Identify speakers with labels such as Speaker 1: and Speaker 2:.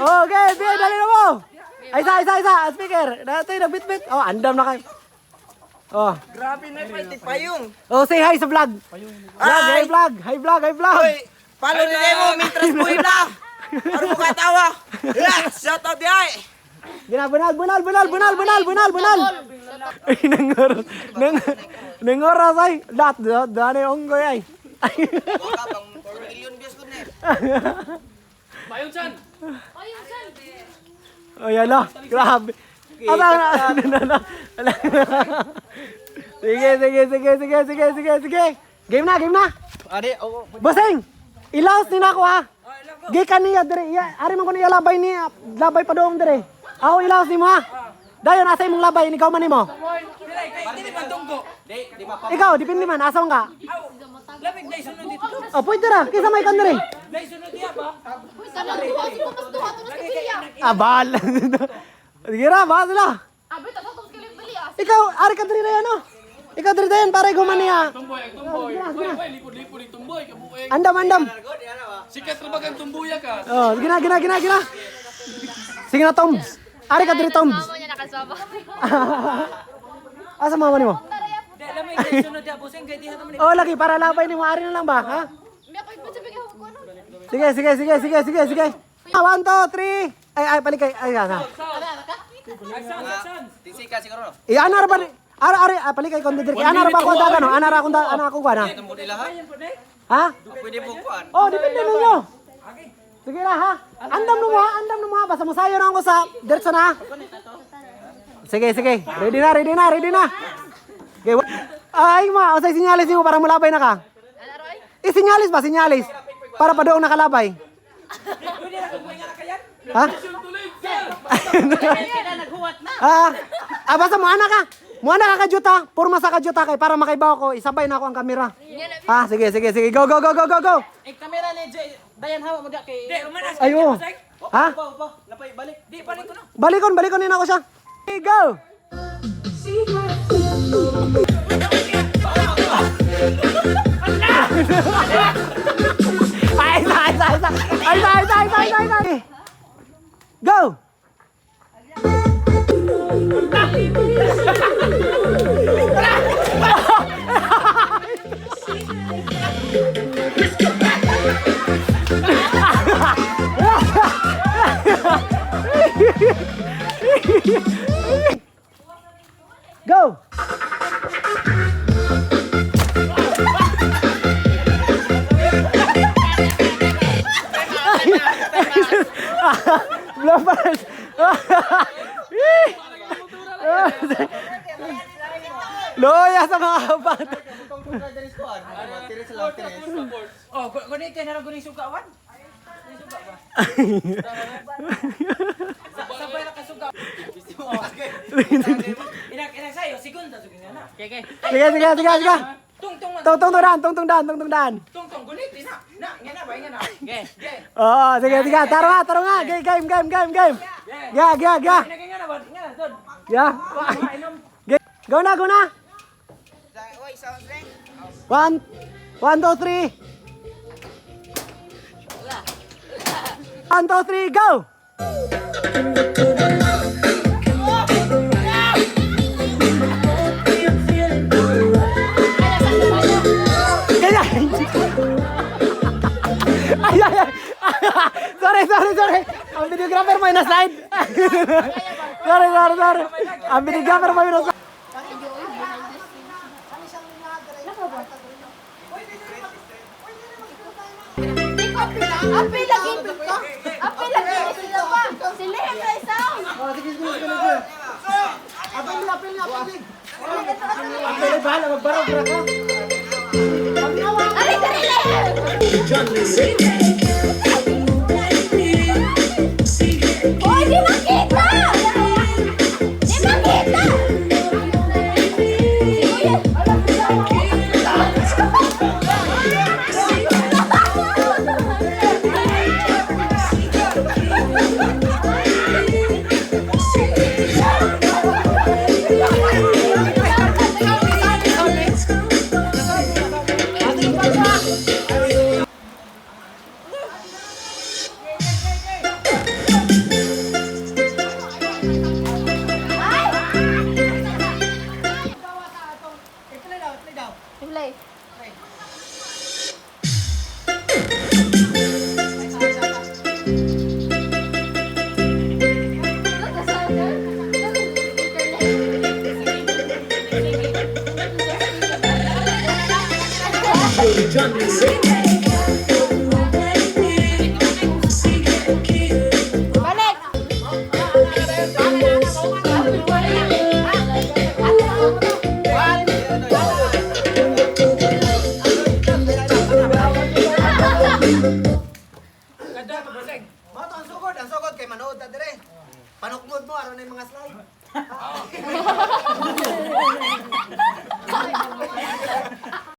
Speaker 1: Okay, Bia, dali na mo. Isa. Speaker. Dati, nagbit-bit. Oh, andam na kayo. Oh.
Speaker 2: Grabe na pati payong.
Speaker 1: Oh, say hi sa vlog. Hi vlog.
Speaker 2: Hoy, follow ni mo, Mintras Boy Vlog. Para mo katawa. Yeah, shout out diay.
Speaker 1: Gina, bunal. Ay, nangoras ay. Dani onggoy ay.
Speaker 2: Waka bang million views ko na.
Speaker 3: Bayong Chan.
Speaker 1: Oh, yan na. Grabe. Sige. Game na.
Speaker 2: Ade, oh.
Speaker 1: Bossing, ilaos ni nako ha. Gikan niya dire. Ari man ko niya labay pa doon dire. Ako ilaos ni mo ha. Dayon asa imong labay ni man nimo.
Speaker 2: Dili man tunggo. Di mapa.
Speaker 1: Ikaw dipindi man asa ka.
Speaker 2: Lamig na sunod dito.
Speaker 1: Oh, pwede ra. Kisa may kan dire.
Speaker 2: Dai sunod diya ba?
Speaker 1: Abal. Sige ra, ba sila. Ikaw, ari ka dire yan oh. Ikaw dire dayon para iguman niya.
Speaker 3: Tumboy. Boy, lipod ni tumboy kabueng.
Speaker 1: Andam.
Speaker 3: Sikat ra bagang tumbuya ka.
Speaker 1: Oh, gina. Sige na Toms. Ari ka dire Toms.
Speaker 4: Mama niya nakasama.
Speaker 1: Asa mama nimo?
Speaker 2: Di lamig na sunod diya busing kay diha naman.
Speaker 1: Oh, lagi para labay ni mo ari na lang ba, ha?
Speaker 4: May ako iba sabi ko ano.
Speaker 1: Sige. 1, 2, 3. Ay, palikay. Ay, yan.
Speaker 2: Tisika siguro.
Speaker 1: Anar ba? Ari, palikay kon dire. Anar ba ko dagano? Anar ako na.
Speaker 2: Tumbo nila ha.
Speaker 1: Ha?
Speaker 2: Pwede po kuan.
Speaker 1: Oh, depende ninyo. Sige na ha. Andam mo ha. Basta mo sayo na ako sa diretso na. Sige. Ready na. Okay. Ay, usay sinyalis mo para mulabay na ka.
Speaker 4: Ano Roy?
Speaker 1: Sinyalis. Para pa doon nakalabay. Ha? Basta mo ana ka. Muana ka kajuta, purma sa kajuta kay para makaibaw ko, isabay na ako ang kamera. Sige. Go.
Speaker 2: Eh kamera ni Dayan hawa maga kay. Di umanas.
Speaker 1: Ayo. Ha?
Speaker 2: Napay balik. Di balik ko na.
Speaker 1: Balikon din ako siya. Okay, go. Ay. Go. Go. Bloopers. Loya sa mga bata.
Speaker 2: Oh, gunit na lang guning sugawan. Suga ba? Sabay na kasuga. Inak sayo segunda na. Okay.
Speaker 1: Sige.
Speaker 2: Tung
Speaker 1: Tungtung daan.
Speaker 2: gunit ina. Na, ngana ba ngana. Okay.
Speaker 1: Oh, sige. Taro nga. Game. Ya.
Speaker 2: Ngana ba? Ngana tod.
Speaker 1: Ya. Go na.
Speaker 2: Oy, sound ring.
Speaker 1: 1, 2, 3. 1, 2, 3, go! Ay. Sorry. Ang videographer mo na-slide. Sorry. Ang videographer mo na-slide.
Speaker 4: Apil lagi sila pa. Sila yung sound.
Speaker 1: Sige. Apil niya. Apil, bahala, magbarog ka.
Speaker 4: Aray, Oy, di makita!
Speaker 1: Mato ang sugod kay manood ta dire. Panukmod mo aron na yung mga slide.